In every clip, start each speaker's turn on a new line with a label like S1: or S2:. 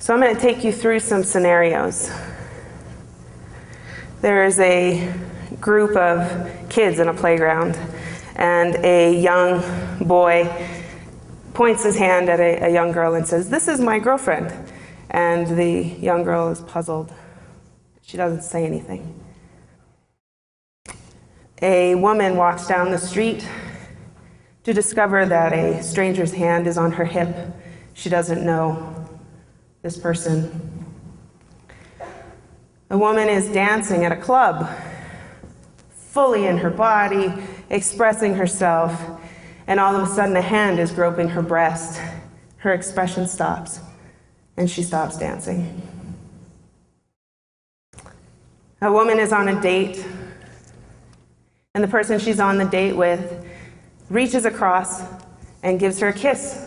S1: So I'm going to take you through some scenarios. There is a group of kids in a playground, and a young boy points his hand at a young girl and says, "This is my girlfriend." And the young girl is puzzled. She doesn't say anything. A woman walks down the street to discover that a stranger's hand is on her hip. She doesn't know this person. A woman is dancing at a club, fully in her body, expressing herself, and all of a sudden a hand is groping her breast. Her expression stops, and she stops dancing. A woman is on a date, and the person she's on the date with reaches across and gives her a kiss.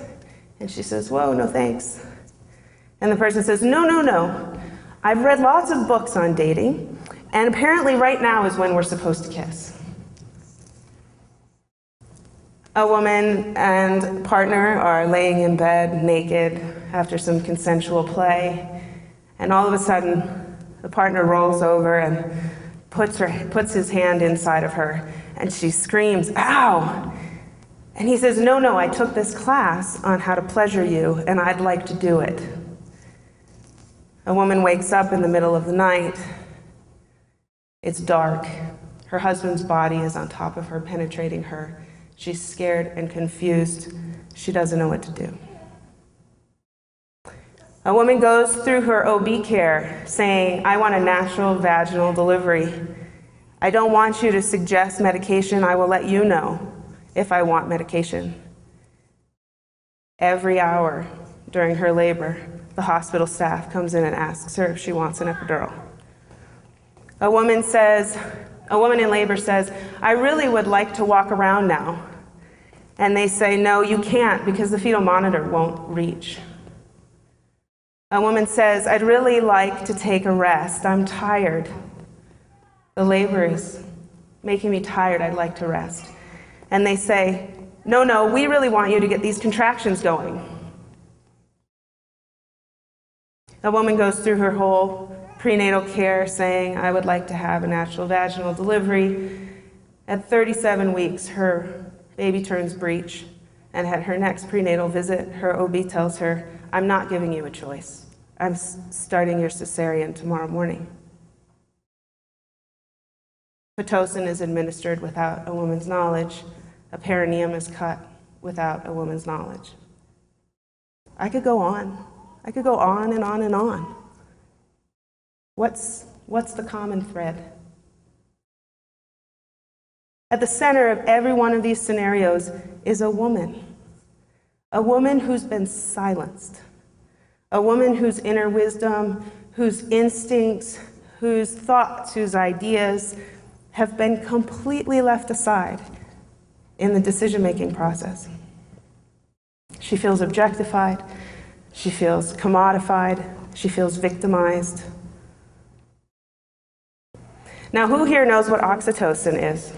S1: And she says, "Whoa, no thanks." And the person says, "No, no, no. I've read lots of books on dating, and apparently right now is when we're supposed to kiss." A woman and partner are laying in bed naked after some consensual play, and all of a sudden the partner rolls over and puts his hand inside of her, and she screams, "Ow!" And he says, "No, no, I took this class on how to pleasure you, and I'd like to do it." A woman wakes up in the middle of the night. It's dark. Her husband's body is on top of her, penetrating her. She's scared and confused. She doesn't know what to do. A woman goes through her OB care saying, "I want a natural vaginal delivery. I don't want you to suggest medication. I will let you know if I want medication." Every hour during her labor, the hospital staff comes in and asks her if she wants an epidural. A woman in labor says, "I really would like to walk around now." And they say, "No, you can't because the fetal monitor won't reach." A woman says, "I'd really like to take a rest. I'm tired. The labor is making me tired. I'd like to rest." And they say, "No, no, we really want you to get these contractions going." A woman goes through her whole prenatal care saying, "I would like to have a natural vaginal delivery." At 37 weeks, her baby turns breech, and at her next prenatal visit, her OB tells her, "I'm not giving you a choice. I'm starting your cesarean tomorrow morning." Oxytocin is administered without a woman's knowledge. A perineum is cut without a woman's knowledge. I could go on. I could go on and on and on. What's the common thread? At the center of every one of these scenarios is a woman who's been silenced, a woman whose inner wisdom, whose instincts, whose thoughts, whose ideas have been completely left aside in the decision-making process. She feels objectified. She feels commodified. She feels victimized. Now, who here knows what oxytocin is?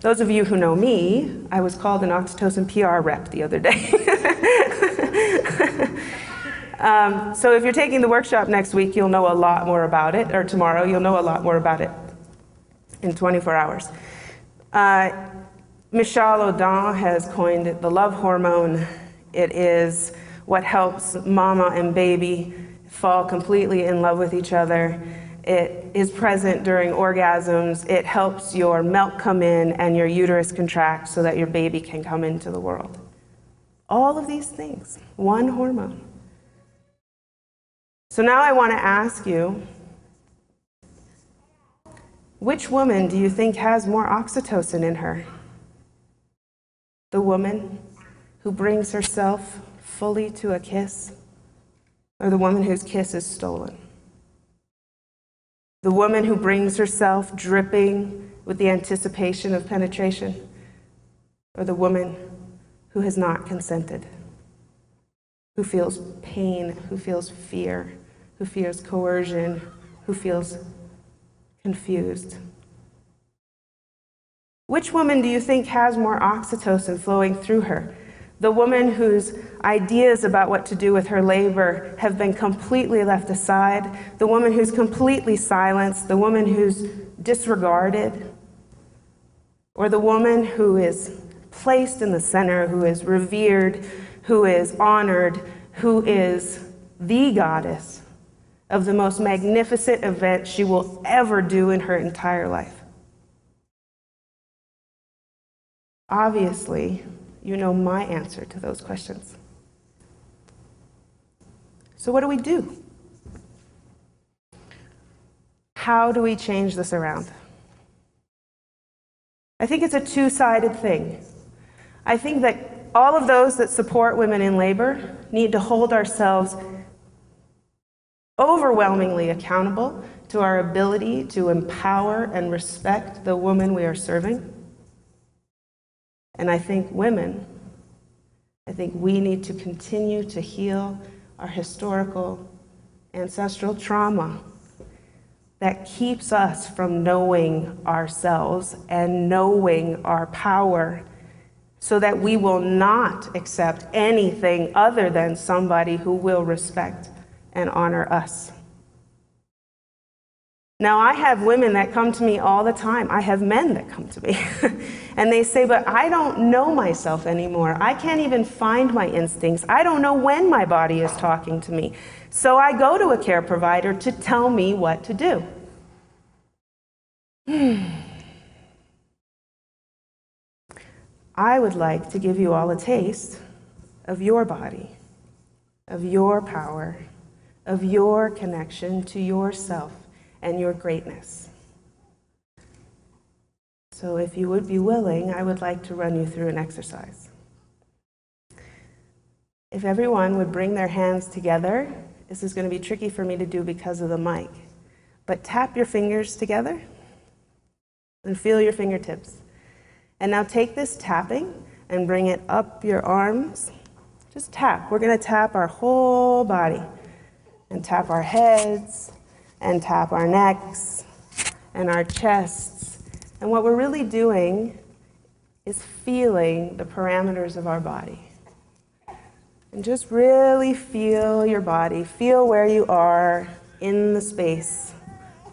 S1: Those of you who know me, I was called an oxytocin PR rep the other day. So if you're taking the workshop next week, you'll know a lot more about it, or tomorrow, you'll know a lot more about it in 24 hours. Michelle Odin has coined it the love hormone. It is what helps mama and baby fall completely in love with each other. It is present during orgasms. It helps your milk come in and your uterus contract so that your baby can come into the world. All of these things, one hormone. So now I want to ask you, which woman do you think has more oxytocin in her? The woman who brings herself fully to a kiss, or the woman whose kiss is stolen? The woman who brings herself dripping with the anticipation of penetration, or the woman who has not consented, who feels pain, who feels fear, who feels coercion, who feels confused? Which woman do you think has more oxytocin flowing through her? The woman whose ideas about what to do with her labor have been completely left aside, the woman who's completely silenced, the woman who's disregarded, or the woman who is placed in the center, who is revered, who is honored, who is the goddess of the most magnificent event she will ever do in her entire life. Obviously, you know my answer to those questions. So what do we do? How do we change this around? I think it's a two-sided thing. I think that all of those that support women in labor need to hold ourselves overwhelmingly accountable to our ability to empower and respect the woman we are serving. And I think we need to continue to heal our historical, ancestral trauma that keeps us from knowing ourselves and knowing our power, so that we will not accept anything other than somebody who will respect and honor us. Now, I have women that come to me all the time. I have men that come to me. And they say, but I don't know myself anymore. I can't even find my instincts. I don't know when my body is talking to me. So I go to a care provider to tell me what to do. I would like to give you all a taste of your body, of your power, of your connection to yourself and your greatness. So if you would be willing, I would like to run you through an exercise. If everyone would bring their hands together, this is going to be tricky for me to do because of the mic, but tap your fingers together and feel your fingertips. And now take this tapping and bring it up your arms. Just tap. We're going to tap our whole body and tap our heads and tap our necks and our chests. And what we're really doing is feeling the parameters of our body. And just really feel your body. Feel where you are in the space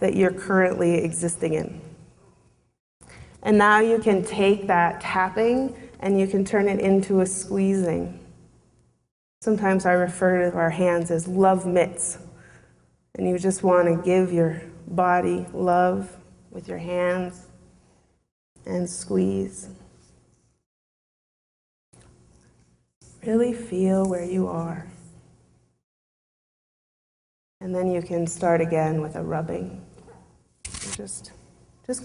S1: that you're currently existing in. And now you can take that tapping and you can turn it into a squeezing. Sometimes I refer to our hands as love mitts. And you just want to give your body love with your hands and squeeze. Really feel where you are. And then you can start again with a rubbing. Just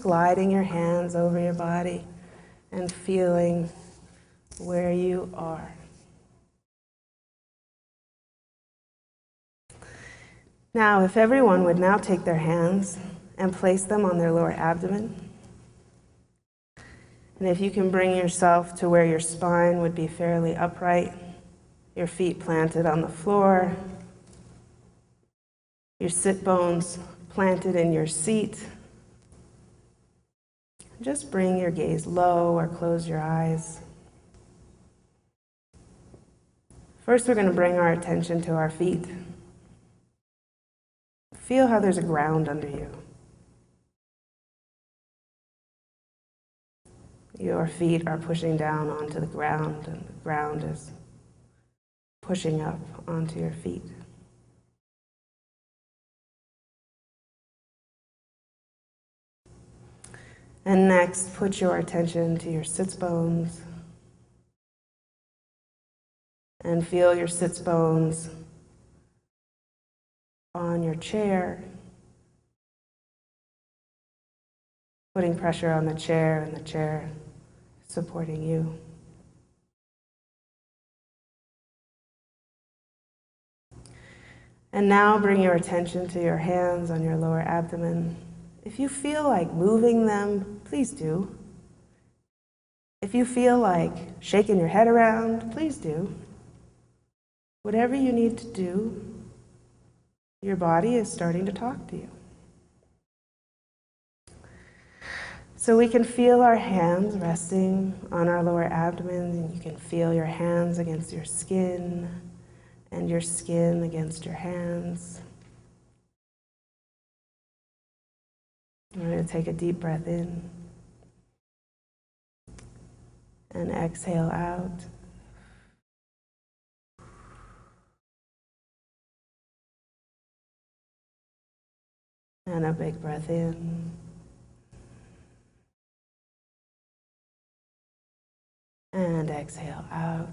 S1: gliding your hands over your body and feeling where you are. Now, if everyone would now take their hands and place them on their lower abdomen. And if you can bring yourself to where your spine would be fairly upright, your feet planted on the floor, your sit bones planted in your seat. Just bring your gaze low or close your eyes. First, we're going to bring our attention to our feet. Feel how there's a ground under you. Your feet are pushing down onto the ground, and the ground is pushing up onto your feet. And next, put your attention to your sits bones. And feel your sits bones on your chair, putting pressure on the chair and the chair supporting you. And now bring your attention to your hands on your lower abdomen. If you feel like moving them, please do. If you feel like shaking your head around, please do. Whatever you need to do, your body is starting to talk to you. So we can feel our hands resting on our lower abdomen, and you can feel your hands against your skin and your skin against your hands. We're going to take a deep breath in and exhale out. And a big breath in. And exhale out.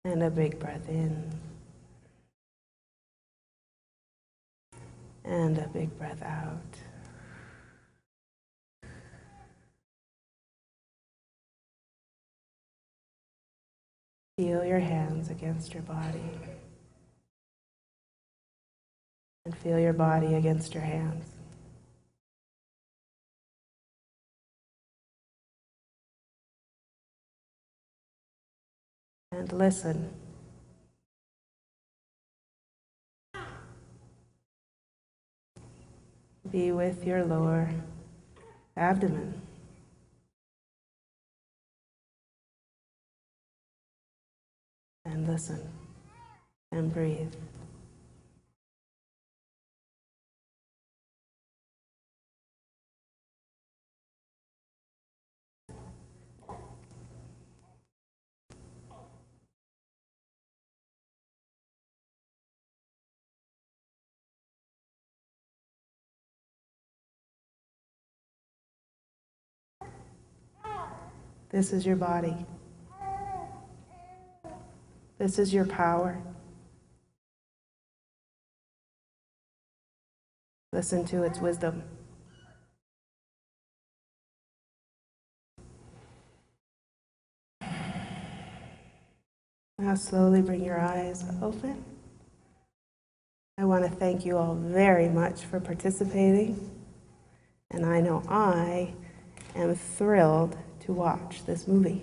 S1: And a big breath in. And a big breath out. Feel your hands against your body. And feel your body against your hands. And listen. Be with your lower abdomen. And listen. And breathe. This is your body. This is your power. Listen to its wisdom. Now slowly bring your eyes open. I want to thank you all very much for participating. And I know I am thrilled to watch this movie.